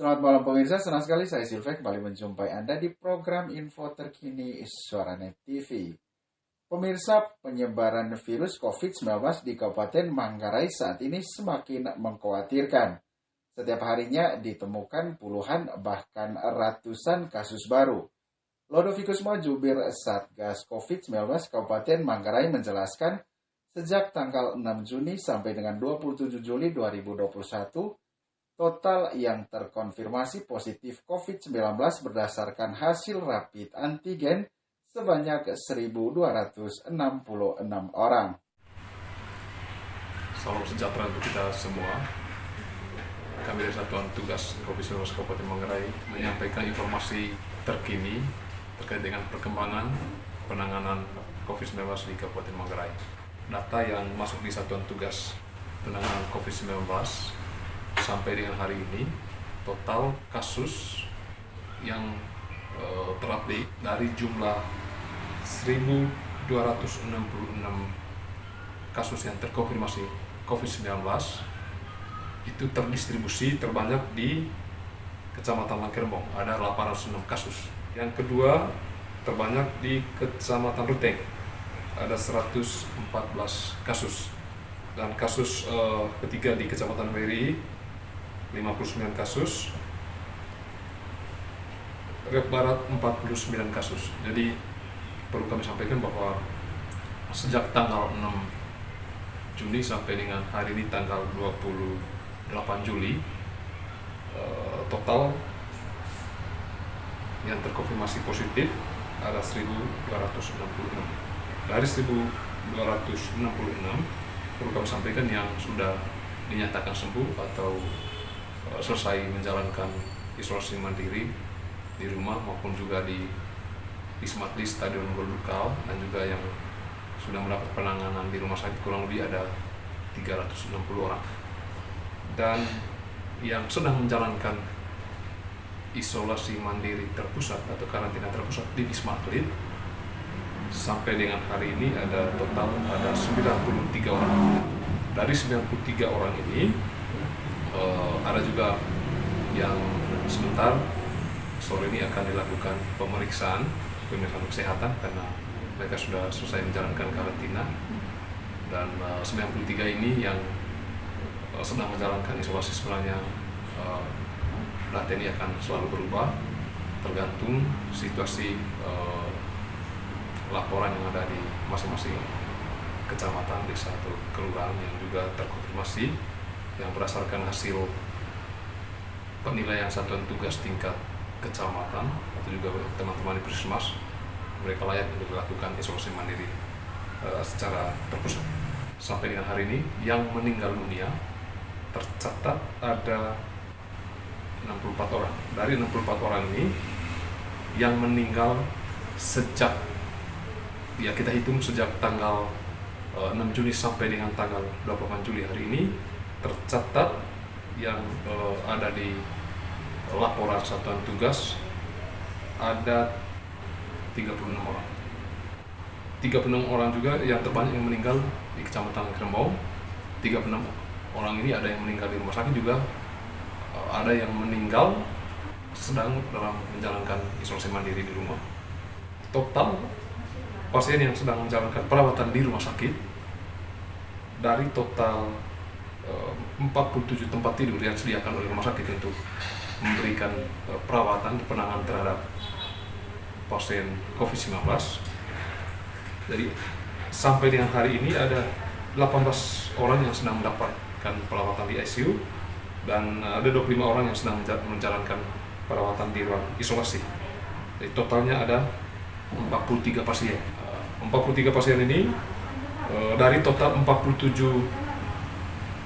Selamat malam pemirsa, senang sekali saya Silvek kembali menjumpai Anda di program info terkini Suaranet TV. Pemirsa, penyebaran virus COVID-19 di Kabupaten Manggarai saat ini semakin mengkhawatirkan. Setiap harinya ditemukan puluhan bahkan ratusan kasus baru. Lodovikus Jubir Satgas COVID-19 Kabupaten Manggarai menjelaskan, sejak tanggal 6 Juni sampai dengan 27 Juli 2021, total yang terkonfirmasi positif COVID-19 berdasarkan hasil rapid antigen sebanyak 1.266 orang. Salam sejahtera untuk kita semua. Kami dari Satuan Tugas COVID-19 Kabupaten Manggarai menyampaikan informasi terkini terkait dengan perkembangan penanganan COVID-19 di Kabupaten Manggarai. Data yang masuk di Satuan Tugas Penanganan COVID-19 sampai dengan hari ini, total kasus yang terupdate dari jumlah 1.266 kasus yang terkonfirmasi COVID-19 itu terdistribusi terbanyak di Kecamatan Langkerembong, ada 806 kasus. Yang kedua terbanyak di Kecamatan Ruteng, ada 114 kasus. Dan kasus ketiga di Kecamatan Weri, 59 kasus, Rep Barat 49 kasus. Jadi perlu kami sampaikan bahwa sejak tanggal 6 Juni sampai dengan hari ini tanggal 28 Juli, total yang terkonfirmasi positif ada 1.266. Dari 1.266 perlu kami sampaikan yang sudah dinyatakan sembuh atau selesai menjalankan isolasi mandiri di rumah maupun juga di Wisma Atlet Stadion Golukal, dan juga yang sudah mendapat penanganan di rumah sakit kurang lebih ada 360 orang. Dan yang sedang menjalankan isolasi mandiri terpusat atau karantina terpusat di Wisma Atlet sampai dengan hari ini ada total 93 orang. Dari 93 orang ini ada juga yang sebentar sore ini akan dilakukan pemeriksaan kesehatan karena mereka sudah selesai menjalankan karantina, dan 93 ini yang sedang menjalankan isolasi. Sebenarnya data ini akan selalu berubah tergantung situasi laporan yang ada di masing-masing kecamatan, desa atau kelurahan yang juga terkonfirmasi, yang berdasarkan hasil penilaian satuan tugas tingkat kecamatan atau juga teman-teman di Puskesmas, mereka layak untuk dilakukan isolasi mandiri secara terpusat. Sampai dengan hari ini yang meninggal dunia tercatat ada 64 orang. Dari 64 orang ini yang meninggal sejak, ya kita hitung sejak tanggal 6 Juni sampai dengan tanggal 28 Juli hari ini, tercatat yang ada di laporan satuan tugas ada 36 orang. 36 orang juga yang terbanyak yang meninggal di Kecamatan Langkerembong. 36 orang ini ada yang meninggal di rumah sakit juga, ada yang meninggal sedang dalam menjalankan isolasi mandiri di rumah. Total pasien yang sedang menjalankan perawatan di rumah sakit dari total 47 tempat tidur yang disediakan oleh rumah sakit untuk memberikan perawatan penanganan terhadap pasien COVID-19. Jadi sampai dengan hari ini ada 18 orang yang sedang mendapatkan perawatan di ICU, dan ada 25 orang yang sedang menjalankan perawatan di ruang isolasi. Jadi totalnya ada 43 pasien. 43 pasien ini dari total 47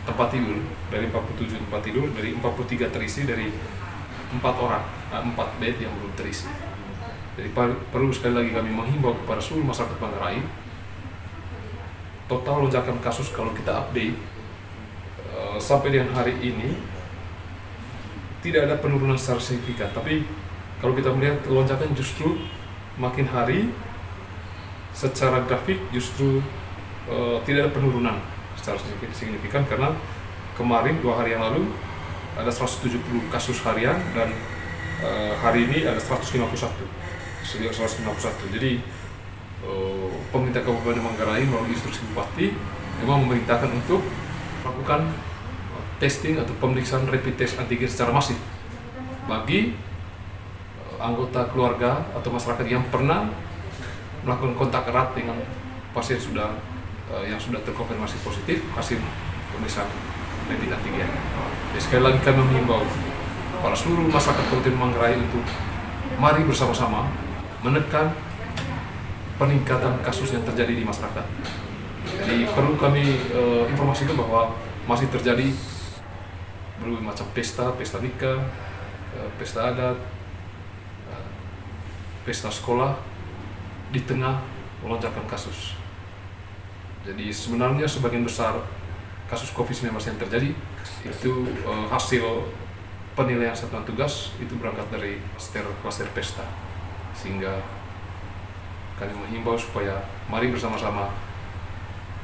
tempat tidur, dari 47 tempat tidur, dari 43 terisi dari 4 orang, 4 bed yang belum terisi. Jadi perlu sekali lagi kami menghimbau kepada seluruh masyarakat Manggarai, total lonjakan kasus kalau kita update sampai dengan hari ini tidak ada penurunan secara signifikan, tapi kalau kita melihat lonjakan justru makin hari secara grafik justru tidak ada penurunan secara signifikan, karena kemarin 2 hari yang lalu ada 170 kasus harian dan hari ini ada 151. Jadi pemerintah Kabupaten Manggarai melalui instruksi Bupati memang memerintahkan untuk melakukan testing atau pemeriksaan rapid test antigen secara masif bagi anggota keluarga atau masyarakat yang pernah melakukan kontak erat dengan pasien yang sudah terkonfirmasi positif hasil pemeriksaan rapid antigen. Jadi sekali lagi kami mengimbau para seluruh masyarakat Kabupaten Manggarai untuk mari bersama-sama menekan peningkatan kasus yang terjadi di masyarakat. Jadi perlu kami informasikan bahwa masih terjadi berbagai macam pesta nikah, pesta adat, pesta sekolah di tengah lonjakan kasus. Jadi sebenarnya sebagian besar kasus COVID-19 yang terjadi itu hasil penilaian satuan tugas itu berangkat dari klaster pesta. Sehingga kami menghimbau supaya mari bersama-sama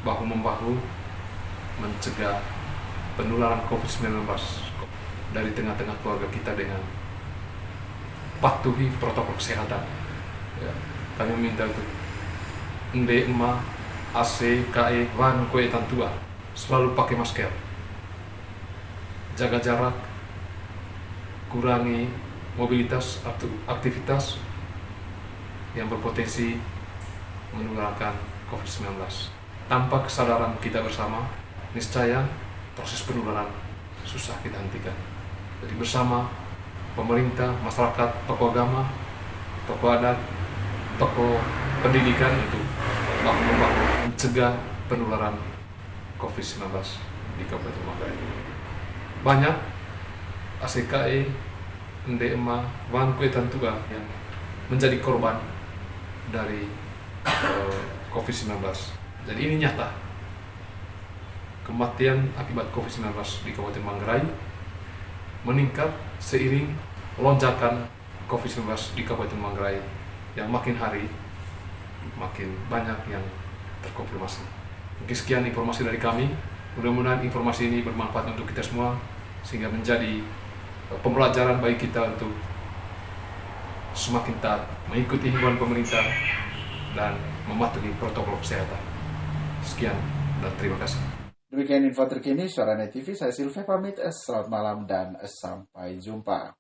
bahu-membahu mencegah penularan COVID-19 dari tengah-tengah keluarga kita dengan patuhi protokol kesehatan. Ya, kami minta untuk ende ema AC KE wan kue tantua selalu pakai masker, jaga jarak, kurangi mobilitas atau aktivitas yang berpotensi menularkan COVID-19. Tanpa kesadaran kita bersama, niscaya proses penularan susah kita hentikan. Jadi bersama pemerintah, masyarakat, tokoh agama, tokoh adat, tokoh pendidikan untuk bahu-membahu mencegah penularan COVID-19 di Kabupaten Manggarai. Banyak ACKE, NDMA, Wan Kue Tantua yang menjadi korban dari COVID-19. Jadi ini nyata. Kematian akibat COVID-19 di Kabupaten Manggarai meningkat seiring lonjakan COVID-19 di Kabupaten Manggarai yang makin hari makin banyak yang terkonfirmasi. Mungkin sekian informasi dari kami. Mudah-mudahan informasi ini bermanfaat untuk kita semua sehingga menjadi pembelajaran bagi kita untuk semakin taat mengikuti himbauan pemerintah dan mematuhi protokol kesehatan. Sekian dan terima kasih. Demikian info terkini Suara Net TV, saya Silve pamit, selamat malam dan sampai jumpa.